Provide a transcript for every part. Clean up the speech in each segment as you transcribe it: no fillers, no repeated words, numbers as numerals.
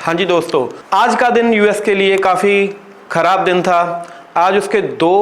हाँ जी दोस्तों, आज का दिन यूएस के लिए काफ़ी ख़राब दिन था। आज उसके दो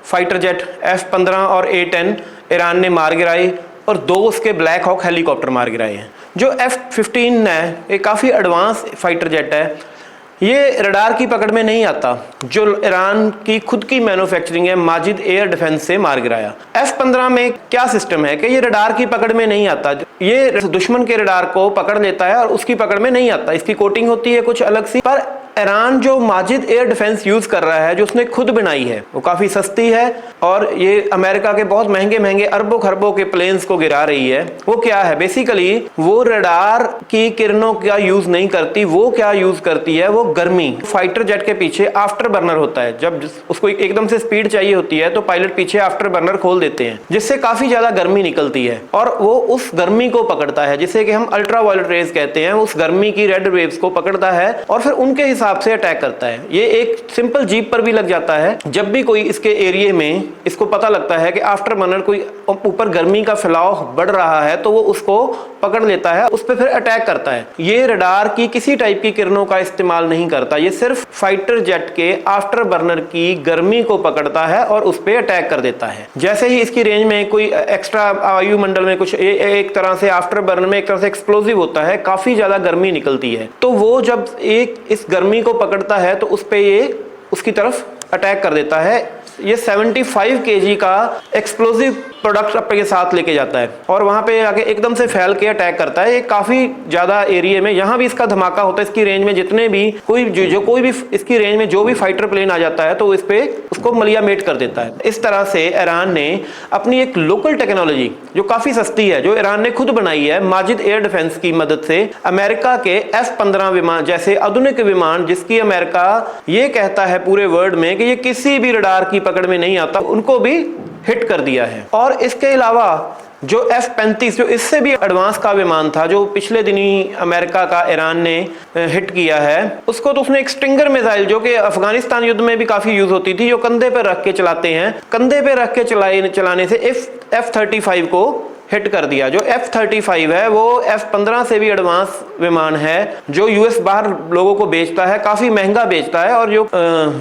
फाइटर जेट F-15 और A-10 ईरान ने मार गिराई और दो उसके ब्लैक हॉक हेलीकॉप्टर मार गिराए हैं। जो F-15 है ये काफ़ी एडवांस फाइटर जेट है। ये रडार की पकड़ में नहीं आता, जो ईरान की खुद की मैन्युफैक्चरिंग है माजिद एयर डिफेंस से मार गिराया। F-15 में क्या सिस्टम है कि ये रडार की पकड़ में नहीं आता, ये दुश्मन के रडार को पकड़ लेता है और उसकी पकड़ में नहीं आता। इसकी कोटिंग होती है कुछ अलग सी, पर ईरान जो माजिद एयर डिफेंस यूज कर रहा है, जो उसने खुद बनाई है, वो काफी सस्ती है और ये अमेरिका के बहुत महंगे महंगे अरबों खरबों के प्लेन्स को गिरा रही है। वो क्या है, बेसिकली वो रडार की किरणों का यूज नहीं करती। वो क्या यूज करती है, वो गर्मी। फाइटर जेट के पीछे आफ्टर बर्नर होता है। जब उसको एकदम से स्पीड चाहिए होती है तो पायलट पीछे आफ्टर बर्नर खोल देते हैं, जिससे काफी ज्यादा गर्मी निकलती है और वो उस गर्मी को पकड़ता है, जिसे कि हम अल्ट्रा वायलेट रेज कहते हैं। उस गर्मी की रेड वेव्स को पकड़ता है और फिर उनके हिसाब से अटैक करता है। ये एक सिंपल जीप पर भी लग जाता है। जब भी कोई इसके एरिया में इसको पता लगता है कि आफ्टर बर्नर कोई ऊपर गर्मी का फैलाव बढ़ रहा है, तो वो उसको पकड़ लेता है, उस पर फिर अटैक करता है। ये रडार की किसी टाइप की किरणों का इस्तेमाल नहीं करता, ये सिर्फ फाइटर जेट के आफ्टर बर्नर की गर्मी को पकड़ता है और उस पर अटैक कर देता है। जैसे ही इसकी रेंज में कोई एक्स्ट्रा वायुमंडल में कुछ एक तरह से आफ्टर बर्नर में एक तरह से एक्सप्लोजिव होता है, काफी ज्यादा गर्मी निकलती है, तो वो जब एक इस गर्मी को पकड़ता है तो उस पे ये उसकी तरफ अटैक कर देता है। ये 75 kg का एक्सप्लोजिव प्रोडक्ट अपने साथ लेके जाता है और वहां पे आके एकदम से फैल के अटैक करता है। ये काफी ज्यादा एरिया में, यहाँ भी इसका धमाका होता है। इसकी रेंज में जितने भी कोई भी इसकी रेंज में जो भी फाइटर प्लेन आ जाता है तो इस पे उसको मलिया मेट कर देता है। इस तरह से ईरान ने अपनी एक लोकल टेक्नोलॉजी जो काफी सस्ती है, जो ईरान ने खुद बनाई है माजिद एयर डिफेंस की मदद से, अमेरिका के F-15 विमान जैसे आधुनिक विमान, जिसकी अमेरिका ये कहता है पूरे वर्ल्ड में कि ये किसी भी रडार की पकड़ में नहीं आता, उनको भी हिट कर दिया है। और इसके अलावा जो F-35 जो इससे भी एडवांस का विमान था, जो पिछले दिनी अमेरिका का ईरान ने हिट किया है, उसको तो उसने एक स्टिंगर मिसाइल, जो कि अफगानिस्तान युद्ध में भी काफी यूज होती थी, जो कंधे पे रख के चलाते हैं, कंधे पे रख के चलाने से F-35 को हिट कर दिया। जो F-35 है वो F-15 से भी एडवांस विमान है, जो यूएस बाहर लोगों को बेचता है, काफी महंगा बेचता है और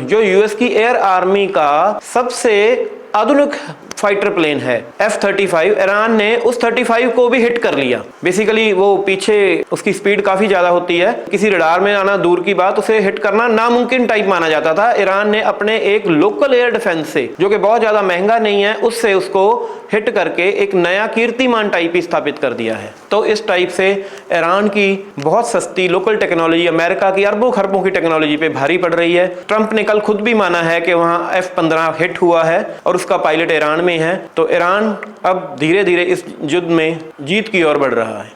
जो यूएस की एयर आर्मी का सबसे आधुनिक फाइटर प्लेन है F-35। ईरान ने उस 35 को भी हिट कर लिया। बेसिकली वो पीछे उसकी स्पीड काफी ज्यादा होती है, किसी रडार में आना दूर की बात, उसे हिट करना नामुमकिन टाइप माना जाता था। ईरान ने अपने एक लोकल एयर डिफेंस से, जो कि बहुत ज्यादा महंगा नहीं है, उससे उसको हिट करके एक नया कीर्तिमान टाइप ही स्थापित कर दिया है। तो इस टाइप से ईरान की बहुत सस्ती लोकल टेक्नोलॉजी अमेरिका की अरबों खरबों की टेक्नोलॉजी पे भारी पड़ रही है। ट्रंप ने कल खुद भी माना है कि वहां F-15 हिट हुआ है और उसका पायलट ईरान में है। तो ईरान अब धीरे धीरे इस युद्ध में जीत की ओर बढ़ रहा है।